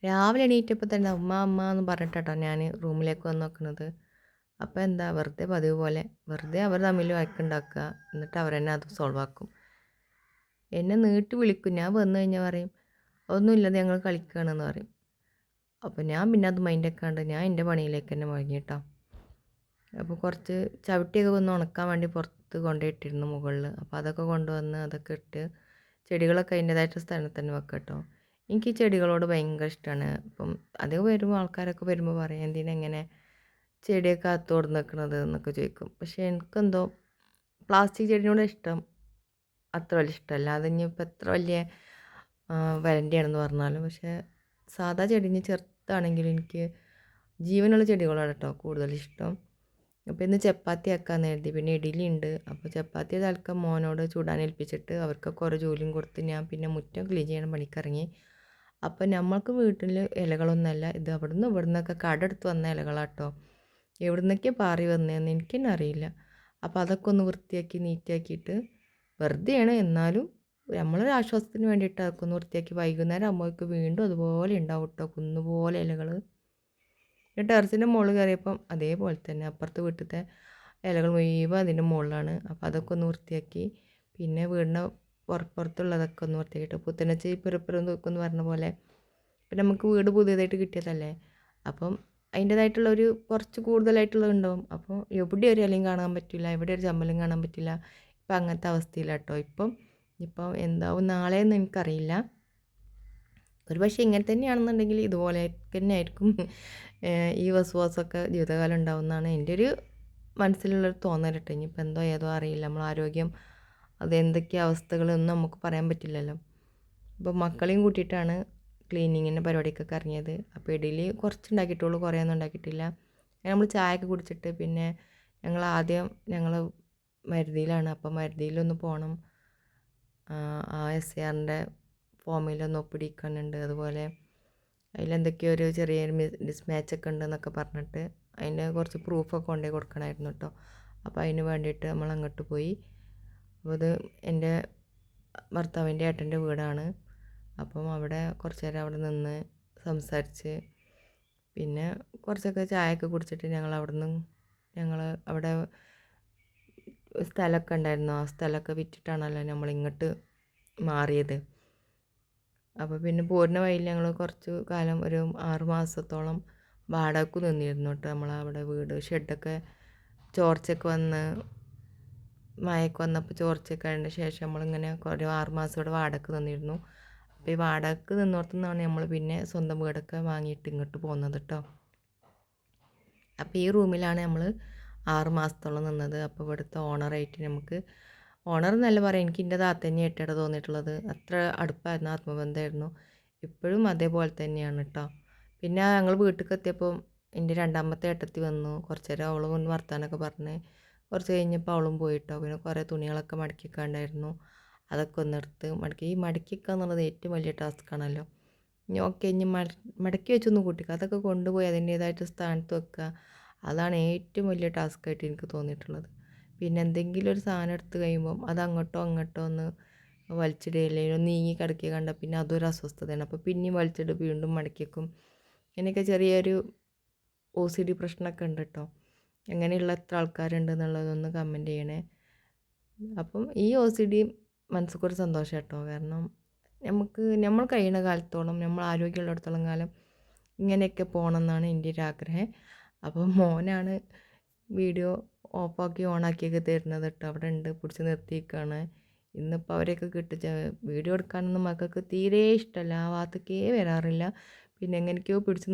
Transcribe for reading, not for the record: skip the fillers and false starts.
രാവിലെ എണീറ്റപ്പോൾ തന്നെ ഉമ്മ അമ്മ എന്ന് പറഞ്ഞിട്ടാട്ടോ ഞാൻ റൂമിലേക്ക് വന്ന് നോക്കുന്നത്. അപ്പോൾ എന്താ വെറുതെ പതിവ് പോലെ വെറുതെ അവർ തമ്മിൽ വഴക്കുണ്ടാക്കുക. എന്നിട്ട് അവർ തന്നെ അത് സോൾവ് ആക്കും. എന്നെ നീട്ടി വിളിക്കും. ഞാൻ വന്നു കഴിഞ്ഞാൽ പറയും ഒന്നുമില്ലാതെ ഞങ്ങൾ കളിക്കുകയാണെന്ന് പറയും. അപ്പോൾ ഞാൻ പിന്നെ അത് മൈൻഡാക്കാണ്ട് ഞാൻ എൻ്റെ പണിയിലേക്ക് തന്നെ മുഴങ്ങിട്ടോ. അപ്പോൾ കുറച്ച് ചവിട്ടിയൊക്കെ ഒന്ന് ഉണക്കാൻ വേണ്ടി പുറത്ത് കൊണ്ടുപോയിട്ടിരുന്നു മുകളിൽ. അപ്പോൾ അതൊക്കെ കൊണ്ടുവന്ന് അതൊക്കെ ഇട്ട് ചെടികളൊക്കെ അതിൻ്റേതായിട്ട് സ്ഥലത്ത് തന്നെ വെക്കാം കേട്ടോ. എനിക്ക് ഈ ചെടികളോട് ഭയങ്കര ഇഷ്ടമാണ്. ഇപ്പം അധികം വരുമ്പോൾ ആൾക്കാരൊക്കെ വരുമ്പോൾ പറയും എന്തിനാ ഇങ്ങനെ ചെടിയൊക്കെ അകത്തോട് നിൽക്കുന്നത് എന്നൊക്കെ ചോദിക്കും. പക്ഷേ എനിക്കെന്തോ പ്ലാസ്റ്റിക് ചെടിയോട് ഇഷ്ടം അത്ര വലിയ ഇഷ്ടമല്ല. അതിനിപ്പോൾ എത്ര വലിയ വരണ്ടിയാണെന്ന് പറഞ്ഞാലും. പക്ഷേ സാധാ ചെടി ഇനി ചെറുതാണെങ്കിലും എനിക്ക് ജീവനുള്ള ചെടികളാണ് കേട്ടോ കൂടുതൽ ഇഷ്ടം. അപ്പോൾ ഇന്ന് ചപ്പാത്തി ആക്കാമെന്ന് കരുതി. പിന്നെ ഇഡ്ഡലി ഉണ്ട്. അപ്പോൾ ചപ്പാത്തി തൽക്കം മോനോട് ചുടാൻ ഏൽപ്പിച്ചിട്ട് അവർക്ക് കുറേ ജോലിയും കൊടുത്ത് ഞാൻ പിന്നെ മുറ്റം ക്ലീൻ ചെയ്യണം പണിക്കിറങ്ങി. അപ്പോൾ നമ്മൾക്ക് വീട്ടിൽ ഇലകളൊന്നുമല്ല, ഇത് അവിടുന്ന് ഇവിടുന്നൊക്കെ കടെടുത്ത് വന്ന ഇലകളാട്ടോ. എവിടുന്നൊക്കെ പാറി വന്നതെന്ന് എനിക്ക് തന്നെ അറിയില്ല. അപ്പോൾ അതൊക്കെ ഒന്ന് വൃത്തിയാക്കി നീറ്റാക്കിയിട്ട് വെറുതെയാണ്, എന്നാലും നമ്മളൊരു ആശ്വാസത്തിന് വേണ്ടിയിട്ട് അതൊക്കെ ഒന്ന് വൃത്തിയാക്കി വൈകുന്നേരം ആകുമ്പോഴേക്ക് വീണ്ടും അതുപോലെ ഉണ്ടാവും കേട്ടോ, കുന്നുപോലെ ഇലകൾ. ടെറസിൻ്റെ മുകളിൽ കയറിയപ്പം അതേപോലെ തന്നെ അപ്പുറത്ത് വീട്ടിലത്തെ ഇലകൾ മുഴുവൻ അതിൻ്റെ മുകളിലാണ്. അപ്പോൾ അതൊക്കെ ഒന്ന് വൃത്തിയാക്കി പിന്നെ വീടിൻ്റെ പുറത്തുള്ളതൊക്കെ ഒന്ന് വൃത്തിയാക്കിയിട്ട് പുത്തനച്ച് പിറപ്പിറം തൂക്കുമെന്ന് പറഞ്ഞ പോലെ ഇപ്പം നമുക്ക് വീട് പുതിയതായിട്ട് കിട്ടിയതല്ലേ, അപ്പം അതിൻ്റേതായിട്ടുള്ള ഒരു കുറച്ച് കൂടുതലായിട്ടുള്ളത് ഉണ്ടാവും. അപ്പോൾ എവിടെ ഒരു ഇലയും കാണാൻ പറ്റില്ല, എവിടെ ഒരു ചമ്മലും കാണാൻ പറ്റില്ല. ഇപ്പം അങ്ങനത്തെ അവസ്ഥയിലാട്ടോ. ഇപ്പം എന്താവും നാളെയെന്ന് എനിക്കറിയില്ല. ഒരു പക്ഷേ ഇങ്ങനെ തന്നെയാണെന്നുണ്ടെങ്കിൽ ഇതുപോലെ തന്നെ ആയിരിക്കും ഈ വസുവാസമൊക്കെ ജീവിതകാലം ഉണ്ടാവുമെന്നാണ് എൻ്റെ ഒരു മനസ്സിലുള്ളൊരു തോന്നൽ കേട്ടോ. ഇനിയിപ്പോൾ എന്തോ ഏതോ അറിയില്ല. നമ്മൾ ആരോഗ്യം അതെന്തൊക്കെ അവസ്ഥകളൊന്നും നമുക്ക് പറയാൻ പറ്റില്ലല്ലോ. അപ്പോൾ മക്കളെയും കൂട്ടിയിട്ടാണ് ക്ലീനിങ്ങിൻ്റെ പരിപാടിക്കൊക്കെ ഇറങ്ങിയത്. അപ്പോൾ ഇഡലി കുറച്ച് ഉണ്ടാക്കിയിട്ടുള്ളൂ, കുറേ ഒന്നും ഉണ്ടാക്കിയിട്ടില്ല. നമ്മൾ ചായയൊക്കെ കുടിച്ചിട്ട് പിന്നെ ഞങ്ങൾ മരുതിയിലാണ്. അപ്പോൾ മരുതിയിലൊന്ന് പോകണം. SARൻ്റെ ഫോമിലൊന്ന് ഒപ്പിടിക്കാനുണ്ട്. അതുപോലെ അതിലെന്തൊക്കെയോ ഒരു ചെറിയൊരു മിസ്മാച്ചൊക്കെ ഉണ്ടെന്നൊക്കെ പറഞ്ഞിട്ട് അതിന് കുറച്ച് പ്രൂഫൊക്കെ കൊണ്ടുപോയി കൊടുക്കണമായിരുന്നു കേട്ടോ. അപ്പോൾ അതിന് വേണ്ടിയിട്ട് നമ്മൾ അങ്ങോട്ട് പോയി. അപ്പോൾ ഇത് എൻ്റെ ഭർത്താവിൻ്റെ ഏട്ടൻ്റെ വീടാണ്. അപ്പം അവിടെ കുറച്ച് നേരം അവിടെ നിന്ന് സംസാരിച്ച് പിന്നെ കുറച്ചൊക്കെ ചായയൊക്കെ കുടിച്ചിട്ട് ഞങ്ങൾ അവിടെ സ്ഥലമൊക്കെ ഉണ്ടായിരുന്നു. ആ സ്ഥലമൊക്കെ വിറ്റിട്ടാണല്ലോ നമ്മളിങ്ങോട്ട് മാറിയത്. അപ്പോൾ പിന്നെ പോരുന്ന വഴിയിൽ ഞങ്ങൾ കുറച്ച് കാലം ഒരു 6 മാസത്തോളം വാടകയ്ക്ക് നിന്നിരുന്നു കേട്ടോ. നമ്മളവിടെ വീട് ഷെഡൊക്കെ ചോർച്ചയൊക്കെ വന്ന് മഴയൊക്കെ വന്നപ്പോൾ ചോർച്ചയൊക്കെ ആയതിന് ശേഷം നമ്മളിങ്ങനെ ഒരു 6 മാസം ഇവിടെ വാടകയ്ക്ക് നിന്നിരുന്നു. അപ്പോൾ ഈ വാടകയ്ക്ക് നിന്നിടത്തുനിന്നാണ് നമ്മൾ പിന്നെ സ്വന്തം വീടൊക്കെ വാങ്ങിയിട്ട് ഇങ്ങോട്ട് പോകുന്നത് കേട്ടോ. അപ്പോൾ ഈ റൂമിലാണ് നമ്മൾ 6 മാസത്തോളം നിന്നത്. അപ്പോൾ ഇവിടുത്തെ ഓണറായിട്ട് ഓണർ എന്നല്ല പറയാം, എനിക്ക് എൻ്റെ താത്ത തന്നെയായിട്ടാണ് തോന്നിയിട്ടുള്ളത്. അത്ര അടുപ്പായിരുന്നു, ആത്മബന്ധമായിരുന്നു. ഇപ്പോഴും അതേപോലെ തന്നെയാണ് കേട്ടോ. പിന്നെ ഞങ്ങൾ വീട്ടിലേക്ക് എത്തിയപ്പോൾ എൻ്റെ രണ്ടാമത്തെ ഏട്ടത്തി വന്നു. കുറച്ച് നേരം അവളും ഒന്ന് വർത്താനൊക്കെ പറഞ്ഞ് കുറച്ച് കഴിഞ്ഞപ്പോൾ അവളും പോയിട്ടോ. പിന്നെ കുറേ തുണികളൊക്കെ മടക്കിക്കാണ്ടായിരുന്നു. അതൊക്കെ ഒന്നെടുത്ത് മടക്കിക്കുക എന്നുള്ളത് ഏറ്റവും വലിയ ടാസ്ക്കാണല്ലോ. ഇനി മടക്കി വെച്ചൊന്ന് കൂട്ടിക്കുക, അതൊക്കെ കൊണ്ടുപോയി അതിൻ്റേതായിട്ട് സ്ഥാനത്ത് വെക്കുക. അതാണ് ഏറ്റവും വലിയ ടാസ്ക്കായിട്ട് എനിക്ക് തോന്നിയിട്ടുള്ളത്. പിന്നെ എന്തെങ്കിലും ഒരു സാധനം എടുത്ത് കഴിയുമ്പം അത് അങ്ങോട്ടോ ഒന്ന് വലിച്ചിടുകയില്ലെങ്കിൽ നീങ്ങി കിടക്കുക കണ്ടാൽ പിന്നെ അതൊരു അസ്വസ്ഥതയാണ്. അപ്പോൾ പിന്നെയും വലിച്ചിട്ട് വീണ്ടും മടക്കി വെക്കും. ഇങ്ങനെയൊക്കെ ചെറിയൊരു OCD പ്രശ്നമൊക്കെ ഉണ്ട് കേട്ടോ. അങ്ങനെയുള്ള എത്ര ആൾക്കാരുണ്ട് എന്നുള്ളതൊന്ന് കമൻറ്റ് ചെയ്യണേ. അപ്പം ഈ OCD മനസ്സിൽക്കൊരു സന്തോഷം കേട്ടോ. കാരണം നമ്മൾ കഴിയുന്ന കാലത്തോളം, നമ്മൾ ആരോഗ്യമുള്ളിടത്തോളം കാലം ഇങ്ങനെയൊക്കെ പോകണം എന്നാണ് എൻ്റെ ഒരു ആഗ്രഹം. അപ്പം മോനാണ് വീഡിയോ ഓഫാക്കി ഓണാക്കിയൊക്കെ തരുന്നത് കേട്ടോ. അവിടെ ഉണ്ട്, പിടിച്ച് നിർത്തിയിരിക്കുകയാണ്. ഇന്നിപ്പോൾ അവരെയൊക്കെ വീഡിയോ എടുക്കാനൊന്നും മക്കൾക്ക് തീരെ ഇഷ്ടമല്ല, ആ ഭാഗത്തേക്കേ വരാറില്ല. പിന്നെ എങ്ങനെയൊക്കെയോ പിടിച്ച്